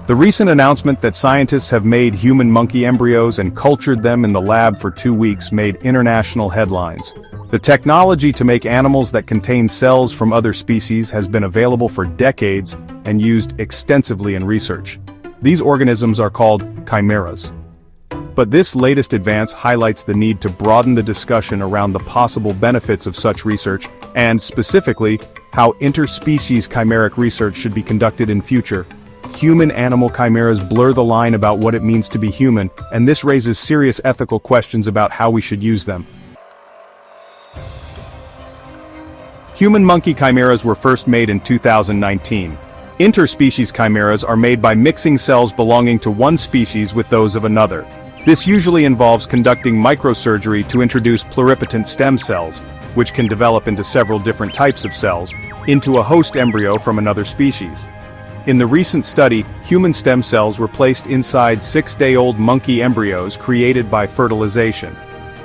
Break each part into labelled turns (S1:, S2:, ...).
S1: The recent announcement that scientists have made human monkey embryos and cultured them in the lab for 2 weeks made international headlines. The technology to make animals that contain cells from other species has been available for decades and used extensively in research. These organisms are called chimeras. But this latest advance highlights the need to broaden the discussion around the possible benefits of such research, and specifically, how interspecies chimeric research should be conducted in future. Human-animal chimeras blur the line about what it means to be human, and this raises serious ethical questions about how we should use them. Human-monkey chimeras were first made in 2019. Interspecies chimeras are made by mixing cells belonging to one species with those of another. This usually involves conducting microsurgery to introduce pluripotent stem cells, which can develop into several different types of cells, into a host embryo from another species. In the recent study, human stem cells were placed inside 6-day-old monkey embryos created by fertilization.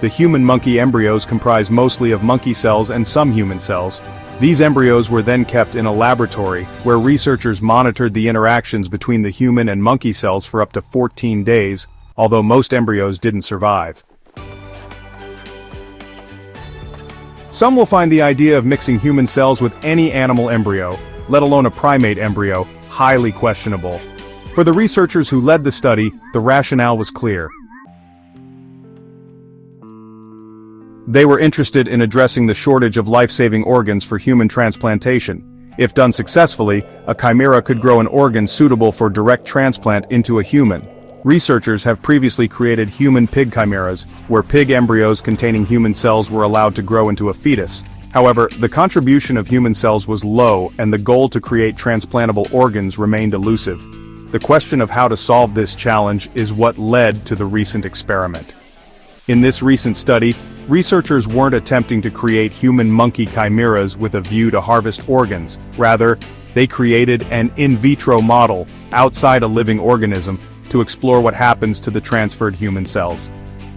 S1: The human monkey embryos comprise mostly of monkey cells and some human cells. These embryos were then kept in a laboratory, where researchers monitored the interactions between the human and monkey cells for up to 14 days, although most embryos didn't survive. Some will find the idea of mixing human cells with any animal embryo, let alone a primate embryo, highly questionable. For the researchers who led the study, the rationale was clear. They were interested in addressing the shortage of life-saving organs for human transplantation. If done successfully, a chimera could grow an organ suitable for direct transplant into a human. Researchers have previously created human pig chimeras, where pig embryos containing human cells were allowed to grow into a fetus. However, the contribution of human cells was low, and the goal to create transplantable organs remained elusive. The question of how to solve this challenge is what led to the recent experiment. In this recent study, researchers weren't attempting to create human-monkey chimeras with a view to harvest organs. Rather, they created an in vitro model, outside a living organism, to explore what happens to the transferred human cells.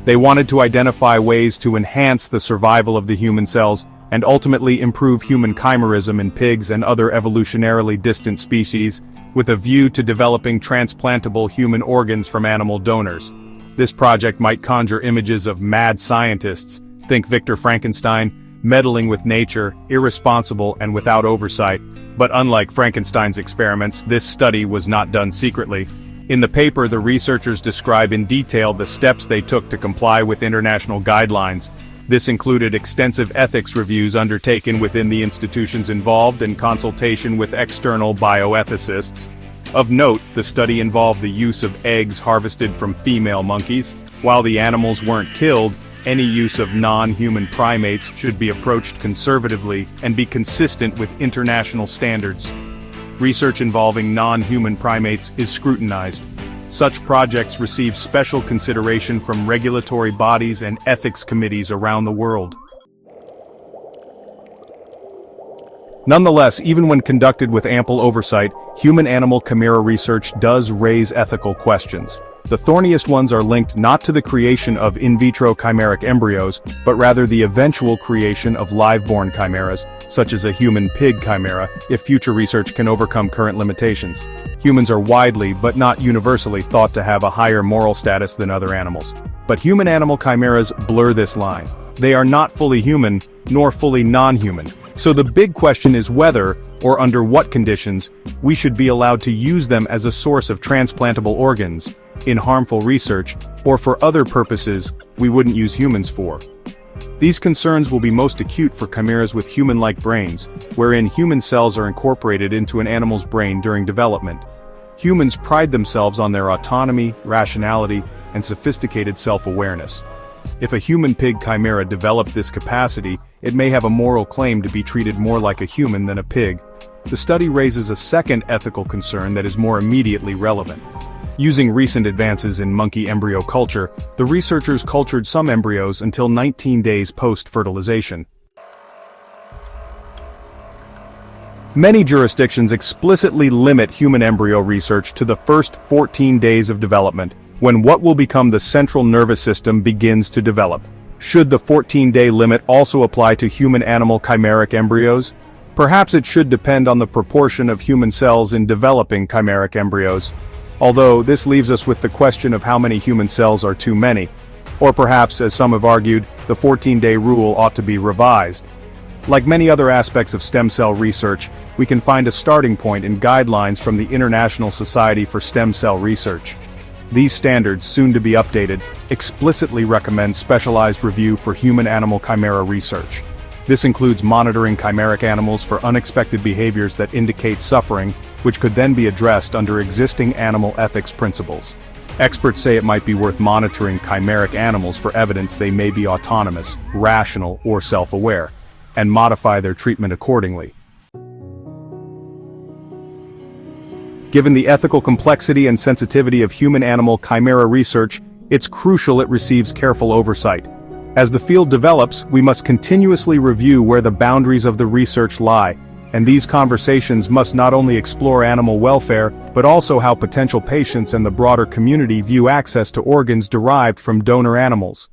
S1: They wanted to identify ways to enhance the survival of the human cells, and ultimately improve human chimerism in pigs and other evolutionarily distant species, with a view to developing transplantable human organs from animal donors. This project might conjure images of mad scientists, think Victor Frankenstein, meddling with nature, irresponsible and without oversight, but unlike Frankenstein's experiments, this study was not done secretly. In the paper, the researchers describe in detail the steps they took to comply with international guidelines. This included extensive ethics reviews undertaken within the institutions involved in consultation with external bioethicists. Of note, the study involved the use of eggs harvested from female monkeys. While the animals weren't killed, any use of non-human primates should be approached conservatively and be consistent with international standards. Research involving non-human primates is scrutinized. Such projects receive special consideration from regulatory bodies and ethics committees around the world. Nonetheless, even when conducted with ample oversight, human-animal chimera research does raise ethical questions. The thorniest ones are linked not to the creation of in vitro chimeric embryos, but rather the eventual creation of live-born chimeras, such as a human-pig chimera, if future research can overcome current limitations. Humans are widely, but not universally, thought to have a higher moral status than other animals. But human-animal chimeras blur this line. They are not fully human, nor fully non-human. So the big question is whether, or under what conditions, we should be allowed to use them as a source of transplantable organs, in harmful research, or for other purposes we wouldn't use humans for. These concerns will be most acute for chimeras with human-like brains, wherein human cells are incorporated into an animal's brain during development. Humans pride themselves on their autonomy, rationality, and sophisticated self-awareness. If a human-pig chimera developed this capacity, it may have a moral claim to be treated more like a human than a pig. The study raises a second ethical concern that is more immediately relevant. Using recent advances in monkey embryo culture, the researchers cultured some embryos until 19 days post-fertilization. Many jurisdictions explicitly limit human embryo research to the first 14 days of development, when what will become the central nervous system begins to develop. Should the 14-day limit also apply to human-animal chimeric embryos? Perhaps it should depend on the proportion of human cells in developing chimeric embryos. Although, this leaves us with the question of how many human cells are too many. Or perhaps, as some have argued, the 14-day rule ought to be revised. Like many other aspects of stem cell research, we can find a starting point in guidelines from the International Society for Stem Cell Research. These standards, soon to be updated, explicitly recommend specialized review for human-animal chimera research. This includes monitoring chimeric animals for unexpected behaviors that indicate suffering, which could then be addressed under existing animal ethics principles. Experts say it might be worth monitoring chimeric animals for evidence they may be autonomous, rational, or self-aware, and modify their treatment accordingly. Given the ethical complexity and sensitivity of human-animal chimera research, it's crucial it receives careful oversight. As the field develops, we must continuously review where the boundaries of the research lie, and these conversations must not only explore animal welfare, but also how potential patients and the broader community view access to organs derived from donor animals.